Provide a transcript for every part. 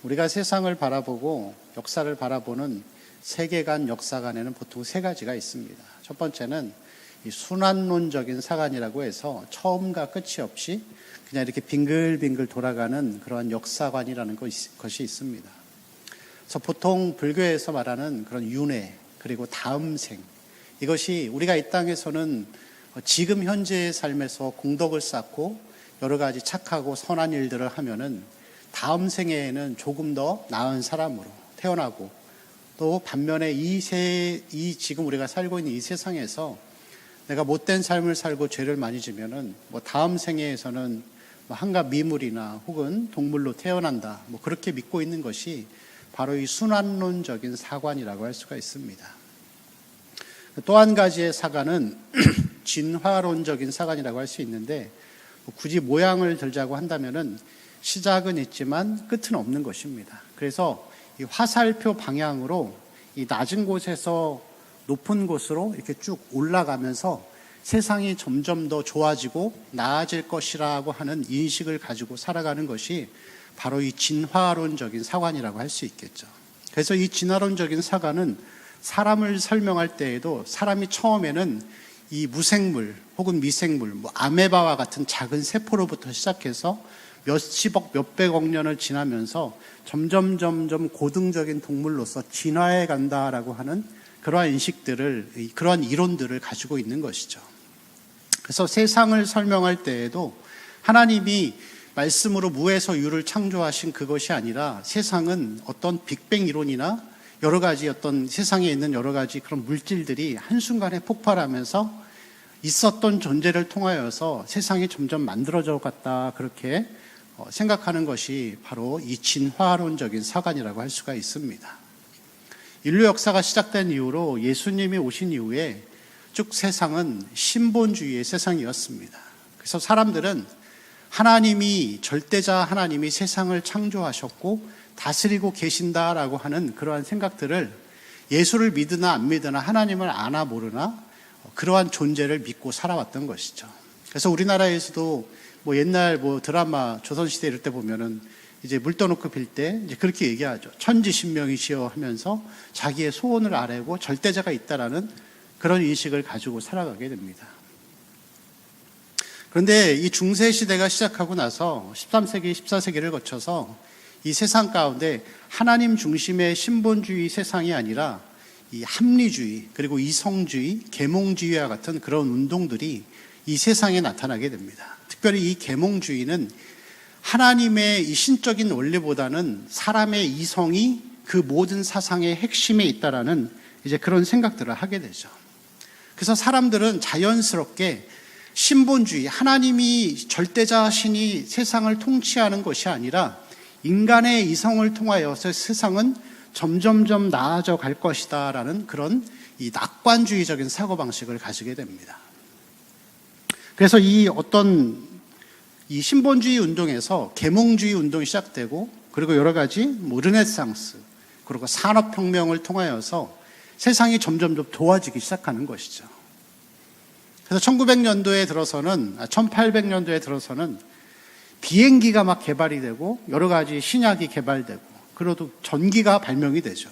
우리가 세상을 바라보고 역사를 바라보는 세계관, 역사관에는 보통 세 가지가 있습니다. 첫 번째는 이 순환론적인 사관이라고 해서 처음과 끝이 없이 그냥 이렇게 빙글빙글 돌아가는 그러한 역사관이라는 것이 있습니다. 그래서 보통 불교에서 말하는 그런 윤회, 그리고 다음 생, 이것이 우리가 이 땅에서는 지금 현재의 삶에서 공덕을 쌓고 여러 가지 착하고 선한 일들을 하면은 다음 생에는 조금 더 나은 사람으로 태어나고, 또 반면에 이 지금 우리가 살고 있는 이 세상에서 내가 못된 삶을 살고 죄를 많이 지면은 다음 생에서는 한갓 미물이나 혹은 동물로 태어난다, 그렇게 믿고 있는 것이 바로 이 순환론적인 사관이라고 할 수가 있습니다. 또 한 가지의 사관은 진화론적인 사관이라고 할 수 있는데, 굳이 모양을 들자고 한다면은 시작은 있지만 끝은 없는 것입니다. 그래서 이 화살표 방향으로 이 낮은 곳에서 높은 곳으로 이렇게 쭉 올라가면서 세상이 점점 더 좋아지고 나아질 것이라고 하는 인식을 가지고 살아가는 것이 바로 이 진화론적인 사관이라고 할 수 있겠죠. 그래서 이 진화론적인 사관은 사람을 설명할 때에도 사람이 처음에는 이 무생물 혹은 미생물, 아메바와 같은 작은 세포로부터 시작해서 몇십억, 몇백억 년을 지나면서 점점 고등적인 동물로서 진화해 간다라고 하는 그러한 인식들을, 그러한 이론들을 가지고 있는 것이죠. 그래서 세상을 설명할 때에도 하나님이 말씀으로 무에서 유를 창조하신 그것이 아니라 세상은 어떤 빅뱅 이론이나 여러 가지 어떤 세상에 있는 여러 가지 그런 물질들이 한순간에 폭발하면서 있었던 존재를 통하여서 세상이 점점 만들어져 갔다, 그렇게 생각하는 것이 바로 이 진화론적인 사관이라고 할 수가 있습니다. 인류 역사가 시작된 이후로 예수님이 오신 이후에 쭉 세상은 신본주의의 세상이었습니다. 그래서 사람들은 하나님이, 절대자 하나님이 세상을 창조하셨고 다스리고 계신다라고 하는 그러한 생각들을, 예수를 믿으나 안 믿으나 하나님을 아나 모르나 그러한 존재를 믿고 살아왔던 것이죠. 그래서 우리나라에서도 옛날 드라마 조선시대 이럴 때 보면은 이제 물 떠놓고 빌 때 이제 그렇게 얘기하죠. 천지신명이시여 하면서 자기의 소원을 아뢰고 절대자가 있다라는 그런 인식을 가지고 살아가게 됩니다. 그런데 이 중세시대가 시작하고 나서 13세기, 14세기를 거쳐서 이 세상 가운데 하나님 중심의 신본주의 세상이 아니라 이 합리주의, 그리고 이성주의, 계몽주의와 같은 그런 운동들이 이 세상에 나타나게 됩니다. 특별히 이 계몽주의는 하나님의 이 신적인 원리보다는 사람의 이성이 그 모든 사상의 핵심에 있다라는 이제 그런 생각들을 하게 되죠. 그래서 사람들은 자연스럽게 신본주의, 하나님이 절대자신이 세상을 통치하는 것이 아니라 인간의 이성을 통하여서 세상은 점점점 나아져 갈 것이다 라는 그런 이 낙관주의적인 사고방식을 가지게 됩니다. 그래서 이 신본주의 운동에서 계몽주의 운동이 시작되고, 그리고 여러 가지 르네상스, 그리고 산업혁명을 통하여서 세상이 점점 더 좋아지기 시작하는 것이죠. 그래서 1900년도에 들어서는, 1800년도에 들어서는 비행기가 막 개발이 되고 여러 가지 신약이 개발되고, 그리고 전기가 발명이 되죠.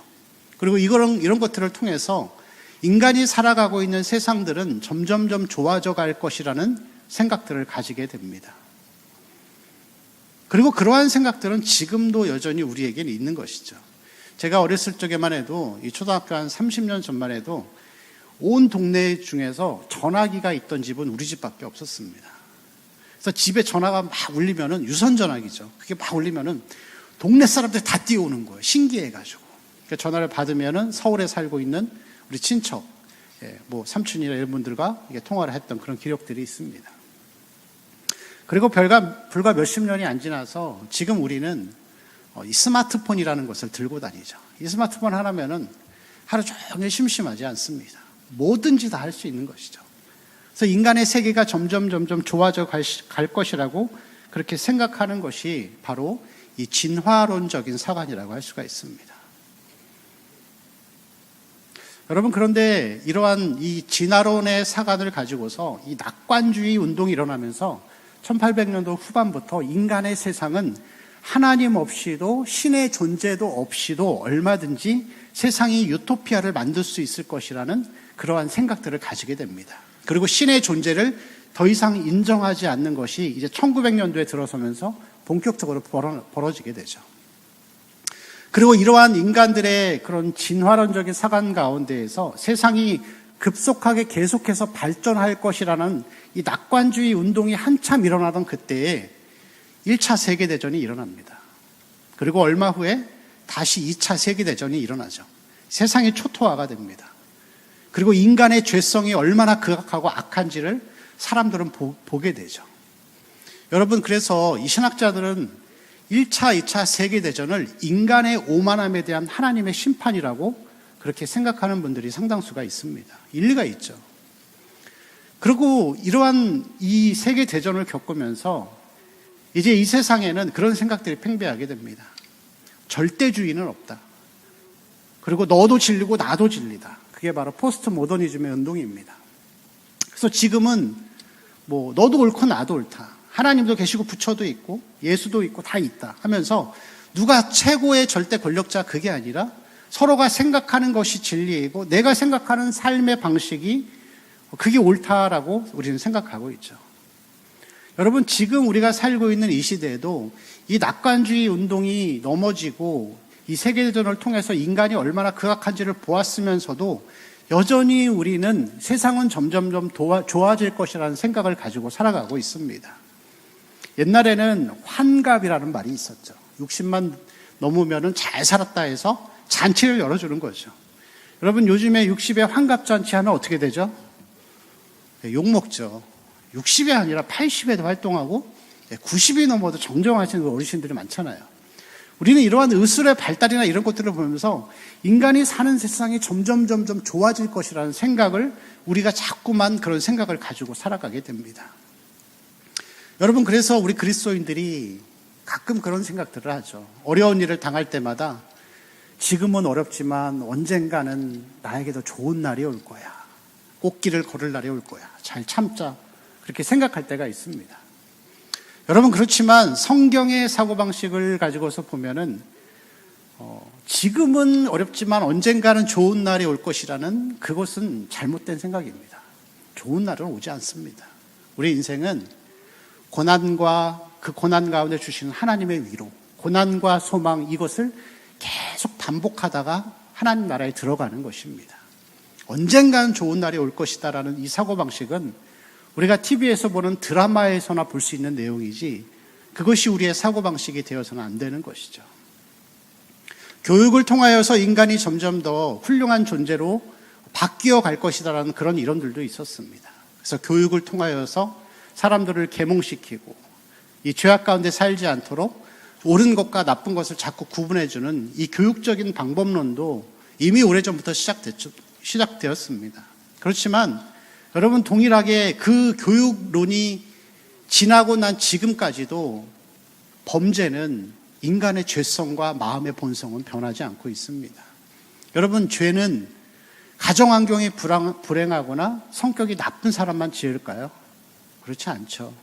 그리고 이런 것들을 통해서 인간이 살아가고 있는 세상들은 점점점 좋아져 갈 것이라는 생각들을 가지게 됩니다. 그리고 그러한 생각들은 지금도 여전히 우리에게는 있는 것이죠. 제가 어렸을 적에만 해도, 이 초등학교 한 30년 전만 해도 온 동네 중에서 전화기가 있던 집은 우리 집밖에 없었습니다. 그래서 집에 전화가 막 울리면은, 유선 전화기죠. 그게 막 울리면은 동네 사람들이 다 뛰어오는 거예요. 신기해가지고. 그러니까 전화를 받으면은 서울에 살고 있는 우리 친척, 삼촌이나 이런 분들과 통화를 했던 그런 기록들이 있습니다. 그리고 불과 몇십 년이 안 지나서 지금 우리는 이 스마트폰이라는 것을 들고 다니죠. 이 스마트폰 하나면은 하루 종일 심심하지 않습니다. 뭐든지 다 할 수 있는 것이죠. 그래서 인간의 세계가 점점 좋아져 갈 것이라고 그렇게 생각하는 것이 바로 이 진화론적인 사관이라고 할 수가 있습니다. 여러분, 그런데 이러한 이 진화론의 사관을 가지고서 이 낙관주의 운동이 일어나면서 1800년도 후반부터 인간의 세상은 하나님 없이도 신의 존재도 없이도 얼마든지 세상이 유토피아를 만들 수 있을 것이라는 그러한 생각들을 가지게 됩니다. 그리고 신의 존재를 더 이상 인정하지 않는 것이 이제 1900년도에 들어서면서 본격적으로 벌어지게 되죠. 그리고 이러한 인간들의 그런 진화론적인 사관 가운데에서 세상이 급속하게 계속해서 발전할 것이라는 이 낙관주의 운동이 한참 일어나던 그때에 1차 세계대전이 일어납니다. 그리고 얼마 후에 다시 2차 세계대전이 일어나죠. 세상이 초토화가 됩니다. 그리고 인간의 죄성이 얼마나 극악하고 악한지를 사람들은 보게 되죠. 여러분, 그래서 이 신학자들은 1차, 2차 세계대전을 인간의 오만함에 대한 하나님의 심판이라고 그렇게 생각하는 분들이 상당수가 있습니다. 일리가 있죠. 그리고 이러한 이 세계대전을 겪으면서 이제 이 세상에는 그런 생각들이 팽배하게 됩니다. 절대주의는 없다. 그리고 너도 진리고 나도 진리다. 그게 바로 포스트 모더니즘의 운동입니다. 그래서 지금은 뭐 너도 옳고 나도 옳다. 하나님도 계시고 부처도 있고 예수도 있고 다 있다 하면서 누가 최고의 절대 권력자 그게 아니라 서로가 생각하는 것이 진리이고 내가 생각하는 삶의 방식이 그게 옳다라고 우리는 생각하고 있죠. 여러분, 지금 우리가 살고 있는 이 시대에도 이 낙관주의 운동이 넘어지고 이 세계대전을 통해서 인간이 얼마나 극악한지를 보았으면서도 여전히 우리는 세상은 점점점 좋아질 것이라는 생각을 가지고 살아가고 있습니다. 옛날에는 환갑이라는 말이 있었죠. 60만 넘으면 잘 살았다 해서 잔치를 열어주는 거죠. 여러분, 요즘에 60에 환갑잔치 하면 어떻게 되죠? 욕먹죠. 60이 아니라 80에도 활동하고 90이 넘어도 정정하시는 어르신들이 많잖아요. 우리는 이러한 의술의 발달이나 이런 것들을 보면서 인간이 사는 세상이 점점 좋아질 것이라는 생각을 우리가 자꾸만 그런 생각을 가지고 살아가게 됩니다. 여러분, 그래서 우리 그리스도인들이 가끔 그런 생각들을 하죠. 어려운 일을 당할 때마다 지금은 어렵지만 언젠가는 나에게도 좋은 날이 올 거야. 꽃길을 걸을 날이 올 거야. 잘 참자. 그렇게 생각할 때가 있습니다. 여러분, 그렇지만 성경의 사고방식을 가지고서 보면은 지금은 어렵지만 언젠가는 좋은 날이 올 것이라는 그것은 잘못된 생각입니다. 좋은 날은 오지 않습니다. 우리 인생은 고난과 그 고난 가운데 주시는 하나님의 위로, 고난과 소망, 이것을 계속 반복하다가 하나님 나라에 들어가는 것입니다. 언젠가는 좋은 날이 올 것이다라는 이 사고방식은 우리가 TV에서 보는 드라마에서나 볼 수 있는 내용이지 그것이 우리의 사고방식이 되어서는 안 되는 것이죠. 교육을 통하여서 인간이 점점 더 훌륭한 존재로 바뀌어 갈 것이다라는 그런 이론들도 있었습니다. 그래서 교육을 통하여서 사람들을 계몽시키고 이 죄악 가운데 살지 않도록 옳은 것과 나쁜 것을 자꾸 구분해주는 이 교육적인 방법론도 이미 오래전부터 시작되었습니다. 그렇지만 여러분, 동일하게 그 교육론이 지나고 난 지금까지도 범죄는 인간의 죄성과 마음의 본성은 변하지 않고 있습니다. 여러분, 죄는 가정환경이 불행하거나 성격이 나쁜 사람만 지을까요? 그렇지 않죠.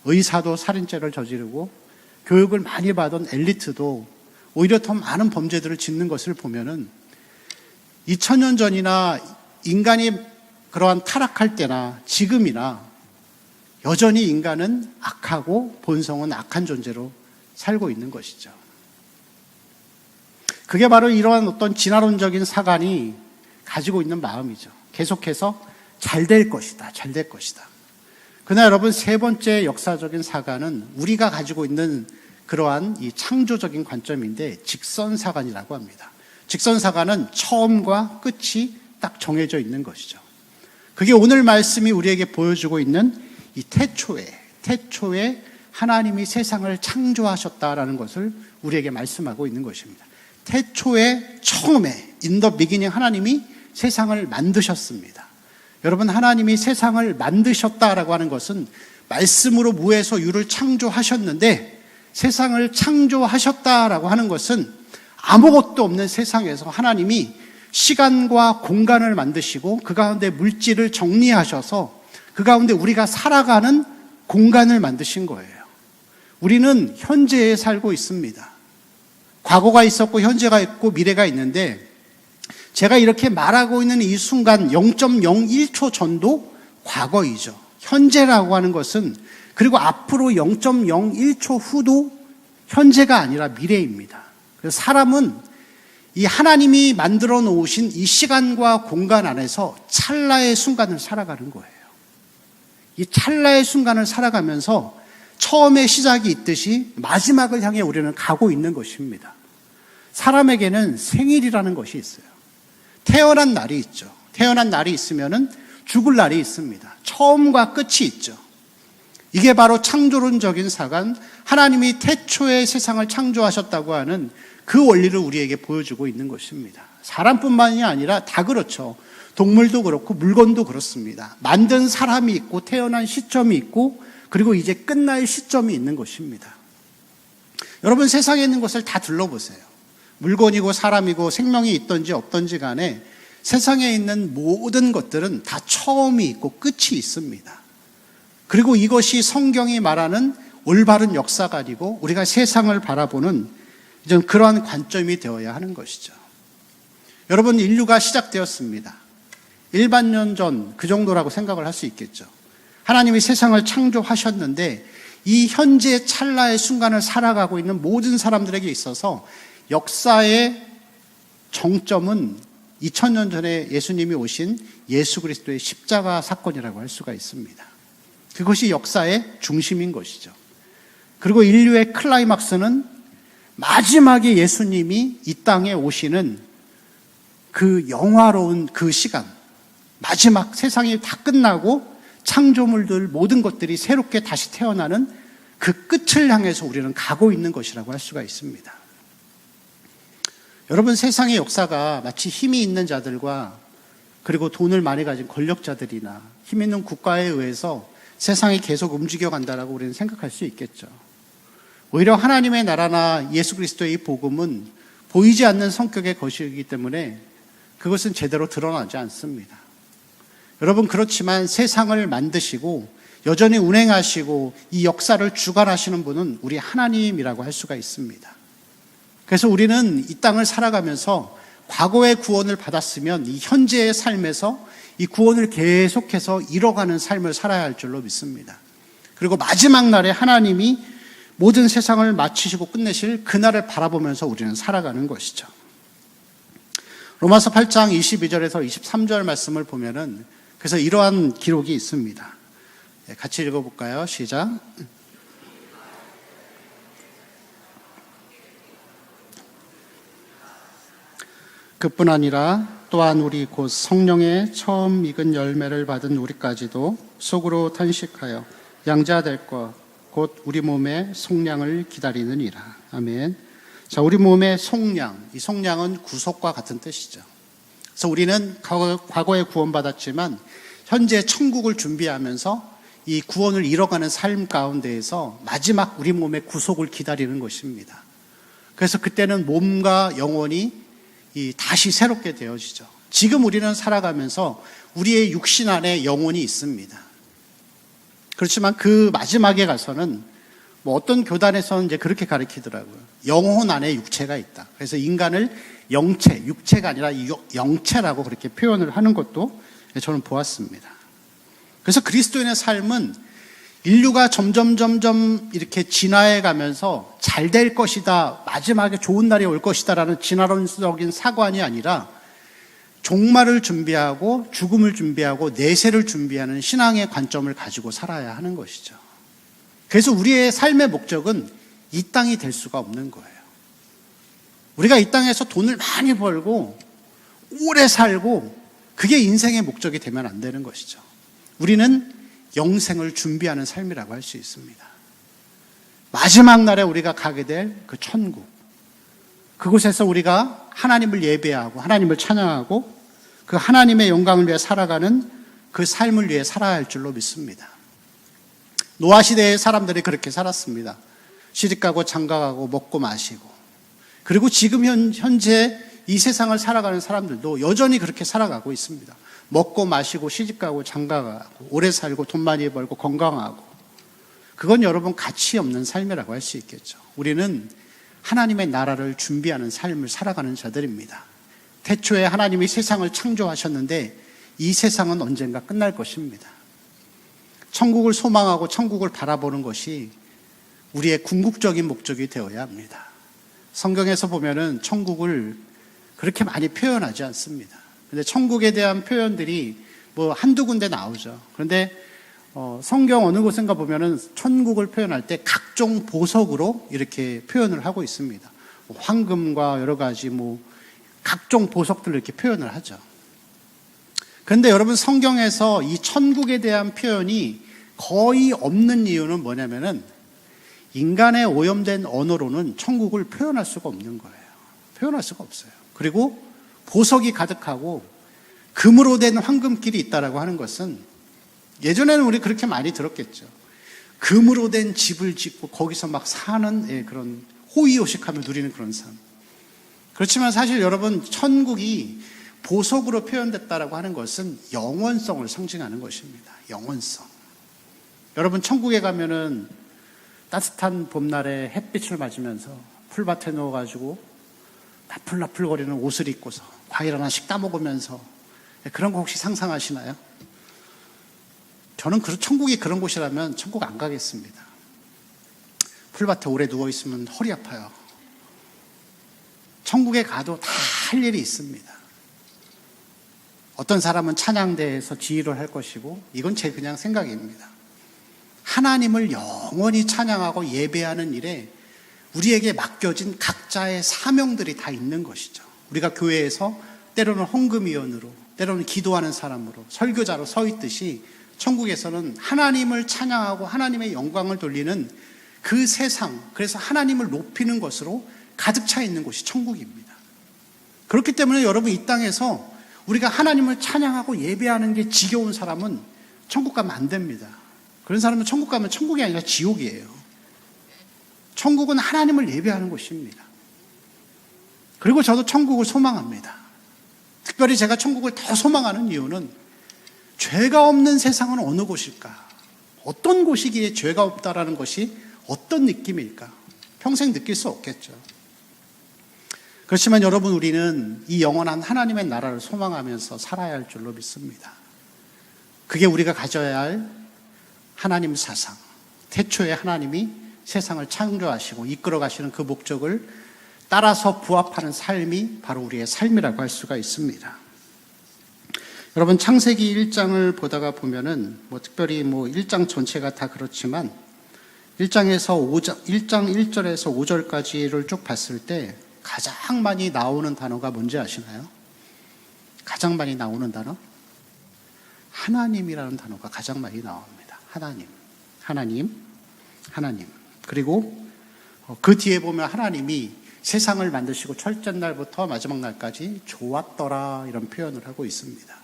의사도 살인죄를 저지르고 교육을 많이 받은 엘리트도 오히려 더 많은 범죄들을 짓는 것을 보면은 2000년 전이나 인간이 그러한 타락할 때나 지금이나 여전히 인간은 악하고 본성은 악한 존재로 살고 있는 것이죠. 그게 바로 이러한 어떤 진화론적인 사관이 가지고 있는 마음이죠. 계속해서 잘 될 것이다, 잘 될 것이다. 그러나 여러분, 세 번째 역사적인 사관은 우리가 가지고 있는 그러한 이 창조적인 관점인데 직선사관이라고 합니다. 직선사관은 처음과 끝이 딱 정해져 있는 것이죠. 그게 오늘 말씀이 우리에게 보여주고 있는 이 태초에 하나님이 세상을 창조하셨다라는 것을 우리에게 말씀하고 있는 것입니다. 태초에 처음에 in the beginning 하나님이 세상을 만드셨습니다. 여러분, 하나님이 세상을 만드셨다라고 하는 것은 말씀으로 무에서 유를 창조하셨는데 세상을 창조하셨다라고 하는 것은 아무것도 없는 세상에서 하나님이 시간과 공간을 만드시고 그 가운데 물질을 정리하셔서 그 가운데 우리가 살아가는 공간을 만드신 거예요. 우리는 현재에 살고 있습니다. 과거가 있었고 현재가 있고 미래가 있는데 제가 이렇게 말하고 있는 이 순간 0.01초 전도 과거이죠. 현재라고 하는 것은 그리고 앞으로 0.01초 후도 현재가 아니라 미래입니다. 그래서 사람은 이 하나님이 만들어 놓으신 이 시간과 공간 안에서 찰나의 순간을 살아가는 거예요. 이 찰나의 순간을 살아가면서 처음에 시작이 있듯이 마지막을 향해 우리는 가고 있는 것입니다. 사람에게는 생일이라는 것이 있어요. 태어난 날이 있죠. 태어난 날이 있으면은 죽을 날이 있습니다. 처음과 끝이 있죠. 이게 바로 창조론적인 사관, 하나님이 태초에 세상을 창조하셨다고 하는 그 원리를 우리에게 보여주고 있는 것입니다. 사람뿐만이 아니라 다 그렇죠. 동물도 그렇고 물건도 그렇습니다. 만든 사람이 있고 태어난 시점이 있고 그리고 이제 끝날 시점이 있는 것입니다. 여러분 세상에 있는 것을 다 둘러보세요. 물건이고 사람이고 생명이 있든지 없든지 간에 세상에 있는 모든 것들은 다 처음이 있고 끝이 있습니다. 그리고 이것이 성경이 말하는 올바른 역사관이고 우리가 세상을 바라보는 이제 그러한 관점이 되어야 하는 것이죠. 여러분 인류가 시작되었습니다. 1만 년 전 그 정도라고 생각을 할 수 있겠죠. 하나님이 세상을 창조하셨는데 이 현재 찰나의 순간을 살아가고 있는 모든 사람들에게 있어서 역사의 정점은 2000년 전에 예수님이 오신 예수 그리스도의 십자가 사건이라고 할 수가 있습니다. 그것이 역사의 중심인 것이죠. 그리고 인류의 클라이막스는 마지막에 예수님이 이 땅에 오시는 그 영화로운 그 시간, 마지막 세상이 다 끝나고 창조물들 모든 것들이 새롭게 다시 태어나는 그 끝을 향해서 우리는 가고 있는 것이라고 할 수가 있습니다. 여러분 세상의 역사가 마치 힘이 있는 자들과 그리고 돈을 많이 가진 권력자들이나 힘 있는 국가에 의해서 세상이 계속 움직여 간다라고 우리는 생각할 수 있겠죠. 오히려 하나님의 나라나 예수 그리스도의 이 복음은 보이지 않는 성격의 것이기 때문에 그것은 제대로 드러나지 않습니다. 여러분 그렇지만 세상을 만드시고 여전히 운행하시고 이 역사를 주관하시는 분은 우리 하나님이라고 할 수가 있습니다. 그래서 우리는 이 땅을 살아가면서 과거의 구원을 받았으면 이 현재의 삶에서 이 구원을 계속해서 이뤄가는 삶을 살아야 할 줄로 믿습니다. 그리고 마지막 날에 하나님이 모든 세상을 마치시고 끝내실 그날을 바라보면서 우리는 살아가는 것이죠. 로마서 8장 22절에서 23절 말씀을 보면은 그래서 이러한 기록이 있습니다. 같이 읽어볼까요? 시작. 그뿐 아니라 또한 우리 곧 성령의 처음 익은 열매를 받은 우리까지도 속으로 탄식하여 양자될 것 곧 우리 몸의 속량을 기다리느니라. 아멘. 자, 우리 몸의 속량, 이 속량은 구속과 같은 뜻이죠. 그래서 우리는 과거에 구원받았지만 현재 천국을 준비하면서 이 구원을 이뤄가는 삶 가운데에서 마지막 우리 몸의 구속을 기다리는 것입니다. 그래서 그때는 몸과 영혼이 다시 새롭게 되어지죠. 지금 우리는 살아가면서 우리의 육신 안에 영혼이 있습니다. 그렇지만 그 마지막에 가서는 뭐 어떤 교단에서는 이제 그렇게 가르치더라고요. 영혼 안에 육체가 있다. 그래서 인간을 영체, 육체가 아니라 영체라고 그렇게 표현을 하는 것도 저는 보았습니다. 그래서 그리스도인의 삶은 인류가 점점 이렇게 진화해 가면서 잘 될 것이다, 마지막에 좋은 날이 올 것이다라는 진화론적인 사관이 아니라 종말을 준비하고 죽음을 준비하고 내세를 준비하는 신앙의 관점을 가지고 살아야 하는 것이죠. 그래서 우리의 삶의 목적은 이 땅이 될 수가 없는 거예요. 우리가 이 땅에서 돈을 많이 벌고 오래 살고 그게 인생의 목적이 되면 안 되는 것이죠. 우리는 영생을 준비하는 삶이라고 할 수 있습니다. 마지막 날에 우리가 가게 될 그 천국, 그곳에서 우리가 하나님을 예배하고 하나님을 찬양하고 그 하나님의 영광을 위해 살아가는 그 삶을 위해 살아야 할 줄로 믿습니다. 노아 시대의 사람들이 그렇게 살았습니다. 시집가고 장가가고 먹고 마시고, 그리고 지금 현재 이 세상을 살아가는 사람들도 여전히 그렇게 살아가고 있습니다. 먹고 마시고 시집가고 장가가고 오래 살고 돈 많이 벌고 건강하고, 그건 여러분 가치 없는 삶이라고 할 수 있겠죠. 우리는 하나님의 나라를 준비하는 삶을 살아가는 자들입니다. 태초에 하나님이 세상을 창조하셨는데 이 세상은 언젠가 끝날 것입니다. 천국을 소망하고 천국을 바라보는 것이 우리의 궁극적인 목적이 되어야 합니다. 성경에서 보면은 천국을 그렇게 많이 표현하지 않습니다. 근데 천국에 대한 표현들이 뭐 한두 군데 나오죠. 그런데 성경 어느 곳인가 보면은 천국을 표현할 때 각종 보석으로 이렇게 표현을 하고 있습니다. 황금과 여러 가지 각종 보석들을 이렇게 표현을 하죠. 그런데 여러분 성경에서 이 천국에 대한 표현이 거의 없는 이유는 뭐냐면은 인간의 오염된 언어로는 천국을 표현할 수가 없는 거예요. 표현할 수가 없어요. 그리고 보석이 가득하고 금으로 된 황금길이 있다라고 하는 것은 예전에는 우리 그렇게 많이 들었겠죠. 금으로 된 집을 짓고 거기서 막 사는 그런 호의호식하며 누리는 그런 삶. 그렇지만 사실 여러분 천국이 보석으로 표현됐다라고 하는 것은 영원성을 상징하는 것입니다. 영원성. 여러분 천국에 가면은 따뜻한 봄날에 햇빛을 맞으면서 풀밭에 누워가지고 나풀나풀거리는 옷을 입고서 과일 하나씩 따먹으면서 그런 거 혹시 상상하시나요? 저는 천국이 그런 곳이라면 천국 안 가겠습니다. 풀밭에 오래 누워있으면 허리 아파요. 천국에 가도 다 할 일이 있습니다. 어떤 사람은 찬양대에서 지휘를 할 것이고 이건 제 그냥 생각입니다. 하나님을 영원히 찬양하고 예배하는 일에 우리에게 맡겨진 각자의 사명들이 다 있는 것이죠. 우리가 교회에서 때로는 헌금위원으로 때로는 기도하는 사람으로 설교자로 서 있듯이 천국에서는 하나님을 찬양하고 하나님의 영광을 돌리는 그 세상, 그래서 하나님을 높이는 것으로 가득 차 있는 곳이 천국입니다. 그렇기 때문에 여러분 이 땅에서 우리가 하나님을 찬양하고 예배하는 게 지겨운 사람은 천국 가면 안 됩니다. 그런 사람은 천국 가면 천국이 아니라 지옥이에요. 천국은 하나님을 예배하는 곳입니다. 그리고 저도 천국을 소망합니다. 특별히 제가 천국을 더 소망하는 이유는 죄가 없는 세상은 어느 곳일까? 어떤 곳이기에 죄가 없다라는 것이 어떤 느낌일까? 평생 느낄 수 없겠죠. 그렇지만 여러분 우리는 이 영원한 하나님의 나라를 소망하면서 살아야 할 줄로 믿습니다. 그게 우리가 가져야 할 하나님 사상, 태초에 하나님이 세상을 창조하시고 이끌어 가시는 그 목적을 따라서 부합하는 삶이 바로 우리의 삶이라고 할 수가 있습니다. 여러분 창세기 1장을 보다가 보면은 특별히 1장 전체가 다 그렇지만 1장 1절에서 5절까지를 쭉 봤을 때 가장 많이 나오는 단어가 뭔지 아시나요? 가장 많이 나오는 단어? 하나님이라는 단어가 가장 많이 나옵니다. 하나님. 그리고 그 뒤에 보면 하나님이 세상을 만드시고 첫째 날부터 마지막 날까지 좋았더라 이런 표현을 하고 있습니다.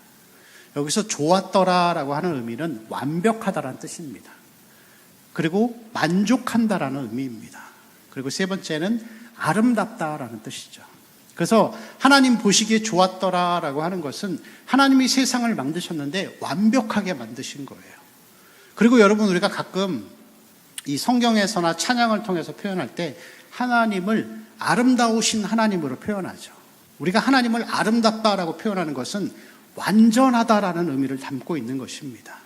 여기서 좋았더라라고 하는 의미는 완벽하다라는 뜻입니다. 그리고 만족한다라는 의미입니다. 그리고 세 번째는 아름답다라는 뜻이죠. 그래서 하나님 보시기에 좋았더라라고 하는 것은 하나님이 세상을 만드셨는데 완벽하게 만드신 거예요. 그리고 여러분 우리가 가끔 이 성경에서나 찬양을 통해서 표현할 때 하나님을 아름다우신 하나님으로 표현하죠. 우리가 하나님을 아름답다라고 표현하는 것은 완전하다라는 의미를 담고 있는 것입니다.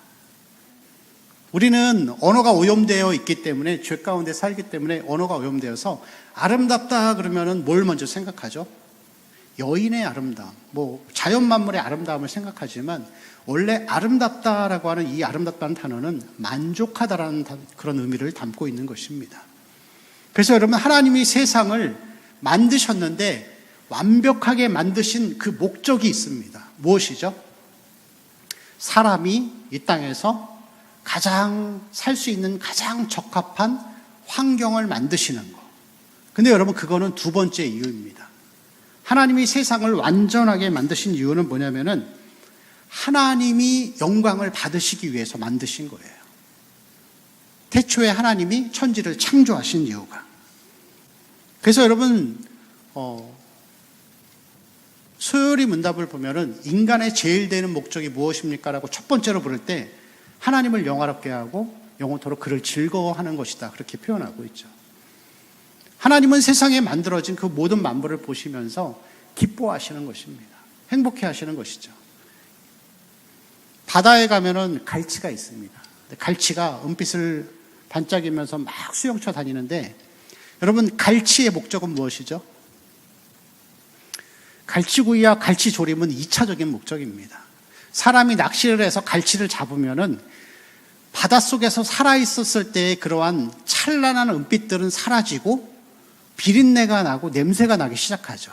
우리는 언어가 오염되어 있기 때문에 죄 가운데 살기 때문에 언어가 오염되어서 아름답다 그러면은 뭘 먼저 생각하죠? 여인의 아름다움, 자연 만물의 아름다움을 생각하지만 원래 아름답다라고 하는 이 아름답다는 단어는 만족하다라는 그런 의미를 담고 있는 것입니다. 그래서 여러분 하나님이 세상을 만드셨는데 완벽하게 만드신 그 목적이 있습니다. 무엇이죠? 사람이 이 땅에서 가장 살 수 있는 가장 적합한 환경을 만드시는 것. 근데 여러분 그거는 두 번째 이유입니다. 하나님이 세상을 완전하게 만드신 이유는 뭐냐면은 하나님이 영광을 받으시기 위해서 만드신 거예요. 태초에 하나님이 천지를 창조하신 이유가. 그래서 여러분 소요리 문답을 보면은 인간의 제일 되는 목적이 무엇입니까? 라고 첫 번째로 부를 때 하나님을 영화롭게 하고 영어토로 그를 즐거워하는 것이다. 그렇게 표현하고 있죠. 하나님은 세상에 만들어진 그 모든 만물을 보시면서 기뻐하시는 것입니다. 행복해 하시는 것이죠. 바다에 가면은 갈치가 있습니다. 갈치가 은빛을 반짝이면서 막 수영쳐 다니는데, 여러분, 갈치의 목적은 무엇이죠? 갈치구이와 갈치조림은 2차적인 목적입니다. 사람이 낚시를 해서 갈치를 잡으면은 바닷속에서 살아있었을 때의 그러한 찬란한 은빛들은 사라지고 비린내가 나고 냄새가 나기 시작하죠.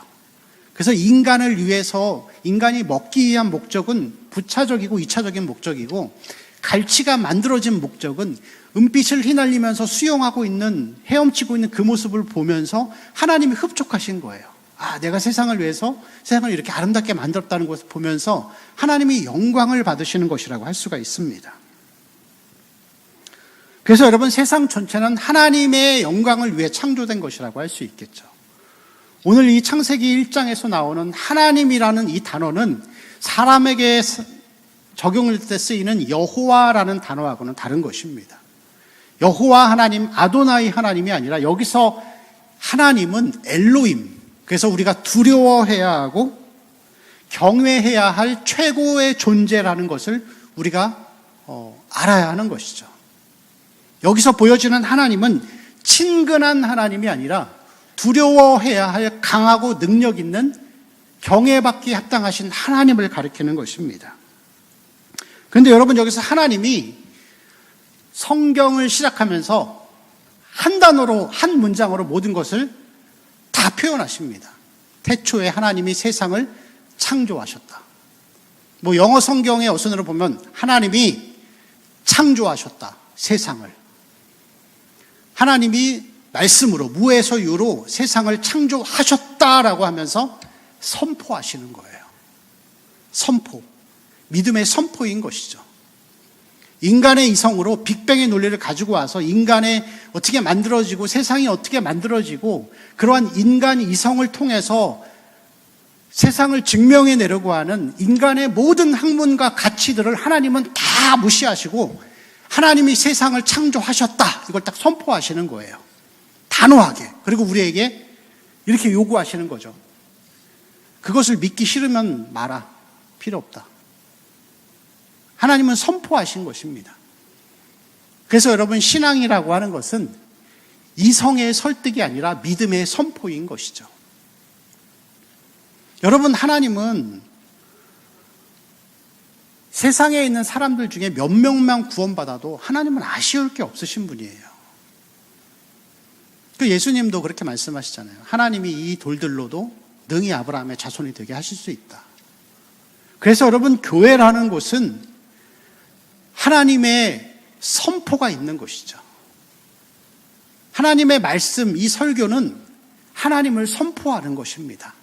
그래서 인간을 위해서, 인간이 먹기 위한 목적은 부차적이고 2차적인 목적이고, 갈치가 만들어진 목적은 은빛을 휘날리면서 수영하고 있는, 헤엄치고 있는 그 모습을 보면서 하나님이 흡족하신 거예요. 아, 내가 세상을 위해서 세상을 이렇게 아름답게 만들었다는 것을 보면서 하나님이 영광을 받으시는 것이라고 할 수가 있습니다. 그래서 여러분, 세상 전체는 하나님의 영광을 위해 창조된 것이라고 할 수 있겠죠. 오늘 이 창세기 1장에서 나오는 하나님이라는 이 단어는 사람에게 적용할 때 쓰이는 여호와라는 단어하고는 다른 것입니다. 여호와 하나님, 아도나이 하나님이 아니라 여기서 하나님은 엘로힘, 그래서 우리가 두려워해야 하고 경외해야 할 최고의 존재라는 것을 우리가 알아야 하는 것이죠. 여기서 보여지는 하나님은 친근한 하나님이 아니라 두려워해야 할 강하고 능력 있는, 경외받기에 합당하신 하나님을 가리키는 것입니다. 그런데 여러분, 여기서 하나님이 성경을 시작하면서 한 단어로, 한 문장으로 모든 것을 다 표현하십니다. 태초에 하나님이 세상을 창조하셨다. 영어 성경의 어순으로 보면 하나님이 창조하셨다, 세상을. 하나님이 말씀으로, 무에서 유로 세상을 창조하셨다라고 하면서 선포하시는 거예요. 선포. 믿음의 선포인 것이죠. 인간의 이성으로 빅뱅의 논리를 가지고 와서 인간의 어떻게 만들어지고 세상이 어떻게 만들어지고 그러한 인간 이성을 통해서 세상을 증명해내려고 하는 인간의 모든 학문과 가치들을 하나님은 다 무시하시고 하나님이 세상을 창조하셨다, 이걸 딱 선포하시는 거예요. 단호하게. 그리고 우리에게 이렇게 요구하시는 거죠. 그것을 믿기 싫으면 말아. 필요 없다. 하나님은 선포하신 것입니다. 그래서 여러분, 신앙이라고 하는 것은 이성의 설득이 아니라 믿음의 선포인 것이죠. 여러분, 하나님은 세상에 있는 사람들 중에 몇 명만 구원받아도 하나님은 아쉬울 게 없으신 분이에요. 그 예수님도 그렇게 말씀하시잖아요. 하나님이 이 돌들로도 능히 아브라함의 자손이 되게 하실 수 있다. 그래서 여러분, 교회라는 곳은 하나님의 선포가 있는 것이죠. 하나님의 말씀, 이 설교는 하나님을 선포하는 것입니다.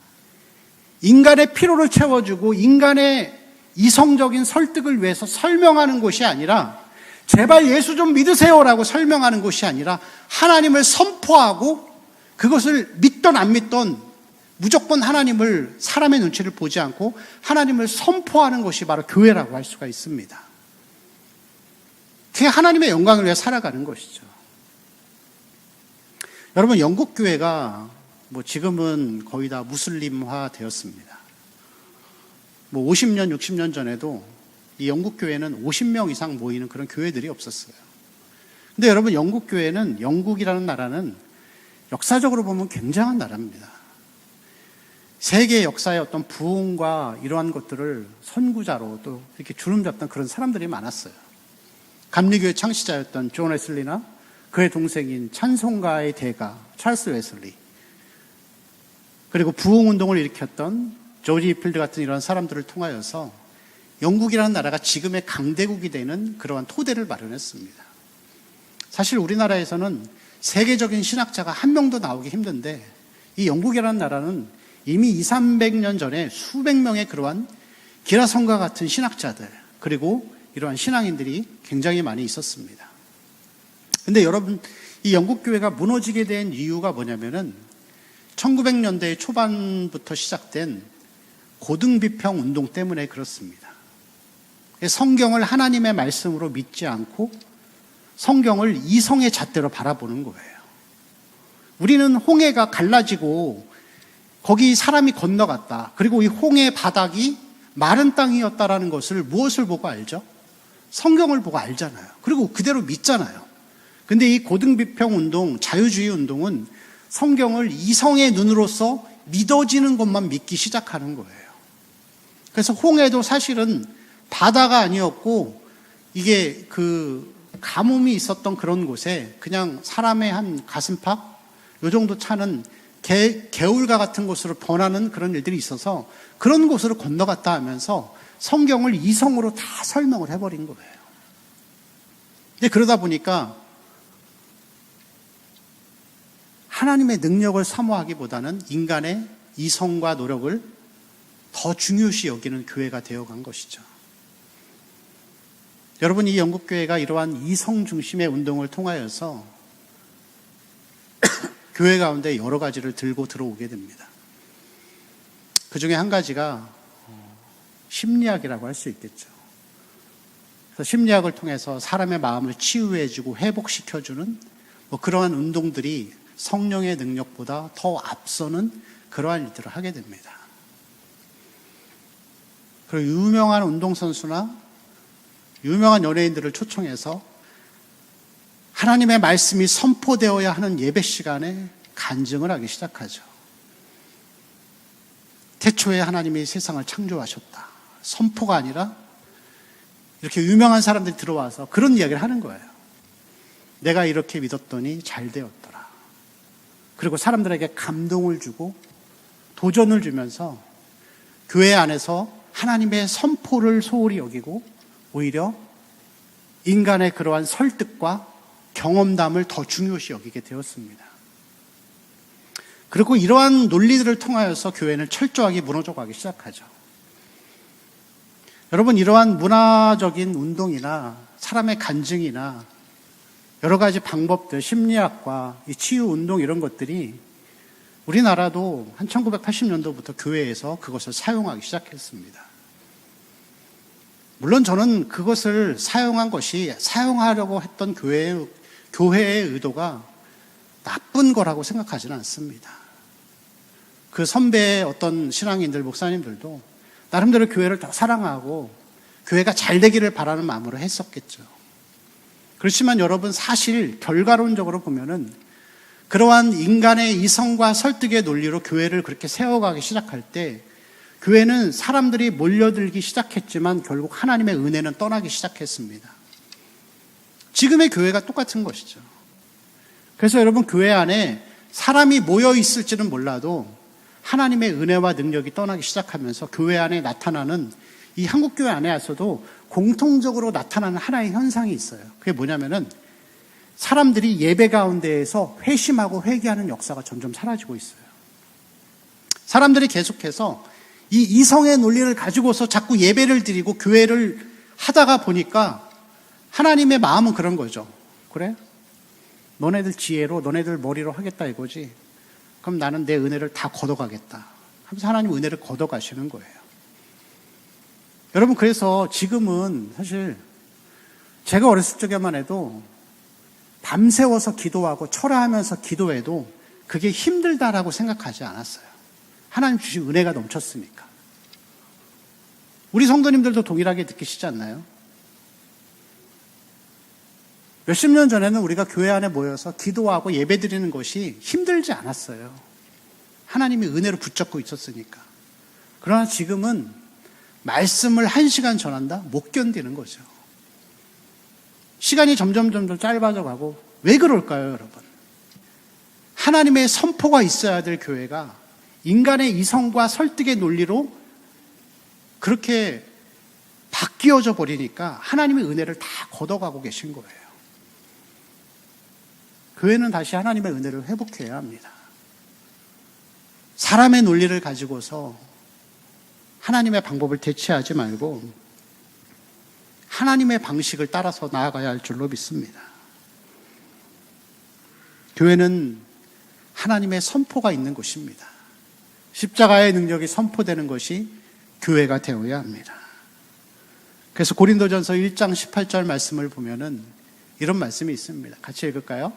인간의 피로를 채워주고 인간의 이성적인 설득을 위해서 설명하는 것이 아니라, 제발 예수 좀 믿으세요라고 설명하는 것이 아니라 하나님을 선포하고 그것을 믿던 안 믿던 무조건 하나님을, 사람의 눈치를 보지 않고 하나님을 선포하는 것이 바로 교회라고 할 수가 있습니다. 그게 하나님의 영광을 위해 살아가는 것이죠. 여러분, 영국 교회가 지금은 거의 다 무슬림화 되었습니다. 50년, 60년 전에도 이 영국 교회는 50명 이상 모이는 그런 교회들이 없었어요. 근데 여러분, 영국 교회는, 영국이라는 나라는 역사적으로 보면 굉장한 나라입니다. 세계 역사의 어떤 부흥과 이러한 것들을 선구자로 또 이렇게 주름잡던 그런 사람들이 많았어요. 감리교회 창시자였던 존 웨슬리나 그의 동생인 찬송가의 대가 찰스 웨슬리, 그리고 부흥운동을 일으켰던 조지 필드 같은 이런 사람들을 통하여서 영국이라는 나라가 지금의 강대국이 되는 그러한 토대를 마련했습니다. 사실 우리나라에서는 세계적인 신학자가 한 명도 나오기 힘든데, 이 영국이라는 나라는 이미 200~300년 전에 수백 명의 그러한 기라성과 같은 신학자들, 그리고 이러한 신앙인들이 굉장히 많이 있었습니다. 근데 여러분, 이 영국 교회가 무너지게 된 이유가 뭐냐면은 1900년대 초반부터 시작된 고등비평 운동 때문에 그렇습니다. 성경을 하나님의 말씀으로 믿지 않고 성경을 이성의 잣대로 바라보는 거예요. 우리는 홍해가 갈라지고 거기 사람이 건너갔다. 그리고 이 홍해 바닥이 마른 땅이었다라는 것을 무엇을 보고 알죠? 성경을 보고 알잖아요. 그리고 그대로 믿잖아요. 근데 이 고등비평 운동, 자유주의 운동은 성경을 이성의 눈으로서 믿어지는 것만 믿기 시작하는 거예요. 그래서 홍해도 사실은 바다가 아니었고 이게 그 가뭄이 있었던 그런 곳에 그냥 사람의 한 가슴팍 요 정도 차는 개울가 같은 곳으로 변하는 그런 일들이 있어서 그런 곳으로 건너갔다 하면서 성경을 이성으로 다 설명을 해버린 거예요. 근데 그러다 보니까 하나님의 능력을 사모하기보다는 인간의 이성과 노력을 더 중요시 여기는 교회가 되어간 것이죠. 여러분, 이 영국교회가 이러한 이성 중심의 운동을 통하여서 교회 가운데 여러 가지를 들고 들어오게 됩니다. 그 중에 한 가지가 심리학이라고 할 수 있겠죠. 그래서 심리학을 통해서 사람의 마음을 치유해주고 회복시켜주는 그러한 운동들이 성령의 능력보다 더 앞서는 그러한 일들을 하게 됩니다. 그리고 유명한 운동선수나 유명한 연예인들을 초청해서 하나님의 말씀이 선포되어야 하는 예배 시간에 간증을 하기 시작하죠. 태초에 하나님이 세상을 창조하셨다. 선포가 아니라 이렇게 유명한 사람들이 들어와서 그런 이야기를 하는 거예요. 내가 이렇게 믿었더니 잘 되었더라. 그리고 사람들에게 감동을 주고 도전을 주면서 교회 안에서 하나님의 선포를 소홀히 여기고 오히려 인간의 그러한 설득과 경험담을 더 중요시 여기게 되었습니다. 그리고 이러한 논리들을 통하여서 교회는 철저하게 무너져가기 시작하죠. 여러분, 이러한 문화적인 운동이나 사람의 간증이나 여러 가지 방법들, 심리학과 이 치유운동 이런 것들이 우리나라도 한 1980년도부터 교회에서 그것을 사용하기 시작했습니다. 물론 저는 그것을 사용한 것이 사용하려고 했던 교회의 의도가 나쁜 거라고 생각하지는 않습니다. 그 선배의 어떤 신앙인들, 목사님들도 나름대로 교회를 더 사랑하고 교회가 잘 되기를 바라는 마음으로 했었겠죠. 그렇지만 여러분, 사실 결과론적으로 보면은 그러한 인간의 이성과 설득의 논리로 교회를 그렇게 세워가기 시작할 때 교회는 사람들이 몰려들기 시작했지만 결국 하나님의 은혜는 떠나기 시작했습니다. 지금의 교회가 똑같은 것이죠. 그래서 여러분, 교회 안에 사람이 모여 있을지는 몰라도 하나님의 은혜와 능력이 떠나기 시작하면서 교회 안에 나타나는 이 한국교회 안에서도 공통적으로 나타나는 하나의 현상이 있어요. 그게 뭐냐면은 사람들이 예배 가운데에서 회심하고 회개하는 역사가 점점 사라지고 있어요. 사람들이 계속해서 이 이성의 논리를 가지고서 자꾸 예배를 드리고 교회를 하다가 보니까 하나님의 마음은 그런 거죠. 그래? 너네들 지혜로, 너네들 머리로 하겠다 이거지. 그럼 나는 내 은혜를 다 걷어가겠다 하면서 하나님 은혜를 걷어가시는 거예요. 여러분, 그래서 지금은 사실 제가 어렸을 적에만 해도 밤새워서 기도하고 철야하면서 기도해도 그게 힘들다라고 생각하지 않았어요. 하나님 주신 은혜가 넘쳤으니까. 우리 성도님들도 동일하게 느끼시지 않나요? 몇십 년 전에는 우리가 교회 안에 모여서 기도하고 예배드리는 것이 힘들지 않았어요. 하나님이 은혜로 붙잡고 있었으니까. 그러나 지금은 말씀을 1시간 전한다? 못 견디는 거죠. 시간이 점점 짧아져 가고 왜 그럴까요, 여러분? 하나님의 선포가 있어야 될 교회가 인간의 이성과 설득의 논리로 그렇게 바뀌어져 버리니까 하나님의 은혜를 다 걷어가고 계신 거예요. 교회는 다시 하나님의 은혜를 회복해야 합니다. 사람의 논리를 가지고서 하나님의 방법을 대체하지 말고 하나님의 방식을 따라서 나아가야 할 줄로 믿습니다. 교회는 하나님의 선포가 있는 곳입니다. 십자가의 능력이 선포되는 것이 교회가 되어야 합니다. 그래서 고린도전서 1장 18절 말씀을 보면은 이런 말씀이 있습니다. 같이 읽을까요?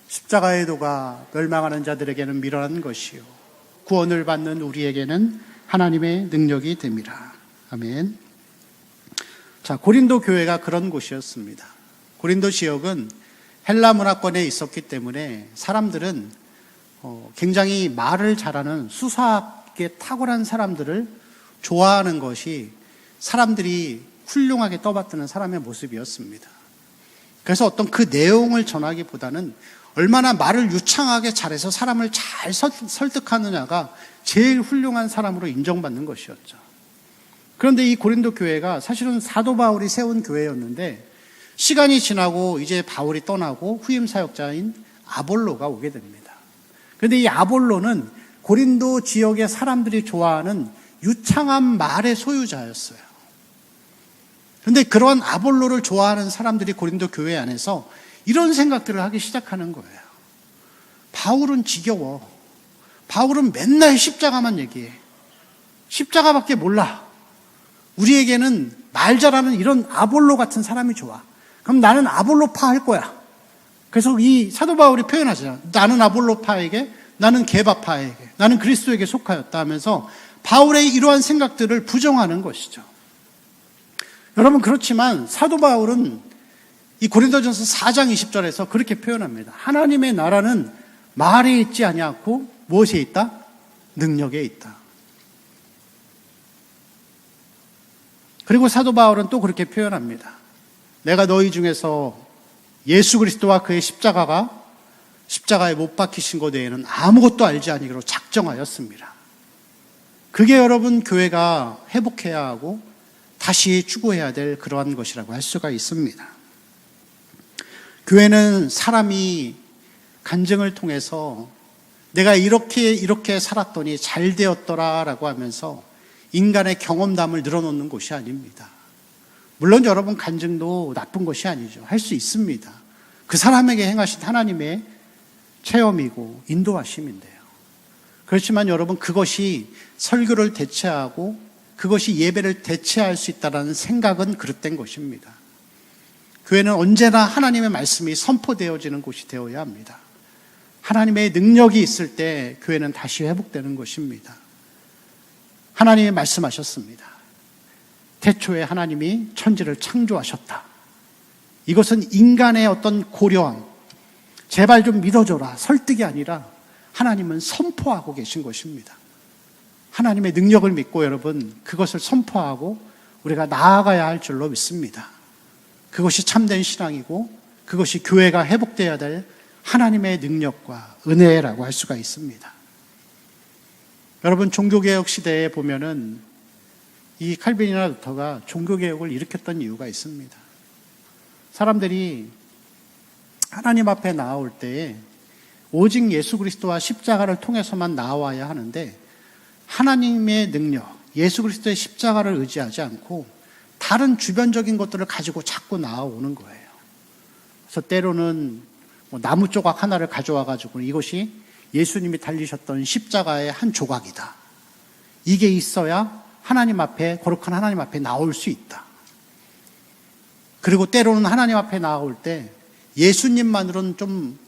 십자가의 도가 멸망하는 자들에게는 미련한 것이요 구원을 받는 우리에게는 하나님의 능력이 됨이라. 아멘. 자, 고린도 교회가 그런 곳이었습니다. 고린도 지역은 헬라 문화권에 있었기 때문에 사람들은 굉장히 말을 잘하는 수사하게 탁월한 사람들을 좋아하는 것이 사람들이 훌륭하게 떠받드는 사람의 모습이었습니다. 그래서 어떤 그 내용을 전하기보다는 얼마나 말을 유창하게 잘해서 사람을 잘 설득하느냐가 제일 훌륭한 사람으로 인정받는 것이었죠. 그런데 이 고린도 교회가 사실은 사도 바울이 세운 교회였는데 시간이 지나고 이제 바울이 떠나고 후임 사역자인 아볼로가 오게 됩니다. 그런데 이 아볼로는 고린도 지역의 사람들이 좋아하는 유창한 말의 소유자였어요. 그런데 그러한 아볼로를 좋아하는 사람들이 고린도 교회 안에서 이런 생각들을 하기 시작하는 거예요. 바울은 지겨워. 바울은 맨날 십자가만 얘기해. 십자가밖에 몰라. 우리에게는 말 잘하는 이런 아볼로 같은 사람이 좋아. 그럼 나는 아볼로파 할 거야. 그래서 이 사도 바울이 표현하잖아요. 나는 아볼로파에게, 나는 게바파에게, 나는 그리스도에게 속하였다 하면서 바울의 이러한 생각들을 부정하는 것이죠. 여러분, 그렇지만 사도 바울은 이 고린도전서 4장 20절에서 그렇게 표현합니다. 하나님의 나라는 말에 있지 아니하고 무엇에 있다? 능력에 있다. 그리고 사도 바울은 또 그렇게 표현합니다. 내가 너희 중에서 예수 그리스도와 그의 십자가에 못 박히신 것 외에는 아무것도 알지 아니기로 작정하였습니다. 그게 여러분 교회가 회복해야 하고 다시 추구해야 될 그러한 것이라고 할 수가 있습니다. 교회는 사람이 간증을 통해서 내가 이렇게 살았더니 잘 되었더라라고 하면서 인간의 경험담을 늘어놓는 곳이 아닙니다. 물론 여러분 간증도 나쁜 것이 아니죠. 할 수 있습니다. 그 사람에게 행하신 하나님의 체험이고 인도하심인데요. 그렇지만 여러분 그것이 설교를 대체하고 그것이 예배를 대체할 수 있다는 생각은 그릇된 것입니다. 교회는 언제나 하나님의 말씀이 선포되어지는 곳이 되어야 합니다. 하나님의 능력이 있을 때 교회는 다시 회복되는 것입니다. 하나님이 말씀하셨습니다. 태초에 하나님이 천지를 창조하셨다. 이것은 인간의 어떤 고려함, 제발 좀 믿어줘라, 설득이 아니라 하나님은 선포하고 계신 것입니다. 하나님의 능력을 믿고 여러분 그것을 선포하고 우리가 나아가야 할 줄로 믿습니다. 그것이 참된 신앙이고 그것이 교회가 회복되어야 될 하나님의 능력과 은혜라고 할 수가 있습니다. 여러분 종교개혁 시대에 보면은 이 칼빈이나 루터가 종교개혁을 일으켰던 이유가 있습니다. 사람들이 하나님 앞에 나올 때에 오직 예수 그리스도와 십자가를 통해서만 나와야 하는데 하나님의 능력, 예수 그리스도의 십자가를 의지하지 않고 다른 주변적인 것들을 가지고 자꾸 나오는 거예요. 그래서 때로는 나무 조각 하나를 가져와 가지고 이것이 예수님이 달리셨던 십자가의 한 조각이다. 이게 있어야 하나님 앞에, 거룩한 하나님 앞에 나올 수 있다. 그리고 때로는 하나님 앞에 나올 때 예수님만으로는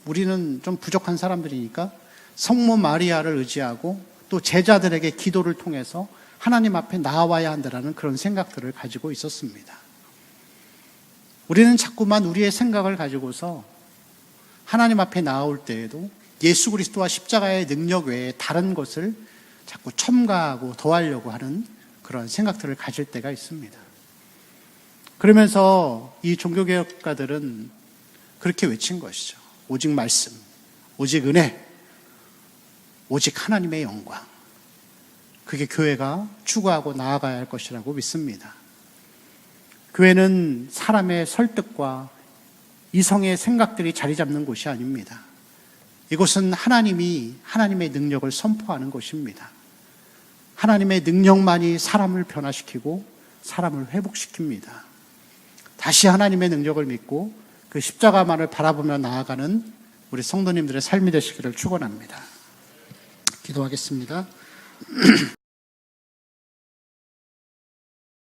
우리는 좀 부족한 사람들이니까 성모 마리아를 의지하고 또 제자들에게 기도를 통해서 하나님 앞에 나와야 한다는 그런 생각들을 가지고 있었습니다. 우리는 자꾸만 우리의 생각을 가지고서 하나님 앞에 나올 때에도 예수 그리스도와 십자가의 능력 외에 다른 것을 자꾸 첨가하고 더하려고 하는 그런 생각들을 가질 때가 있습니다. 그러면서 이 종교개혁가들은 그렇게 외친 것이죠. 오직 말씀, 오직 은혜, 오직 하나님의 영광. 그게 교회가 추구하고 나아가야 할 것이라고 믿습니다. 교회는 사람의 설득과 이성의 생각들이 자리 잡는 곳이 아닙니다. 이곳은 하나님의 능력을 선포하는 곳입니다. 하나님의 능력만이 사람을 변화시키고 사람을 회복시킵니다. 다시 하나님의 능력을 믿고 그 십자가만을 바라보며 나아가는 우리 성도님들의 삶이 되시기를 축원합니다. 기도하겠습니다.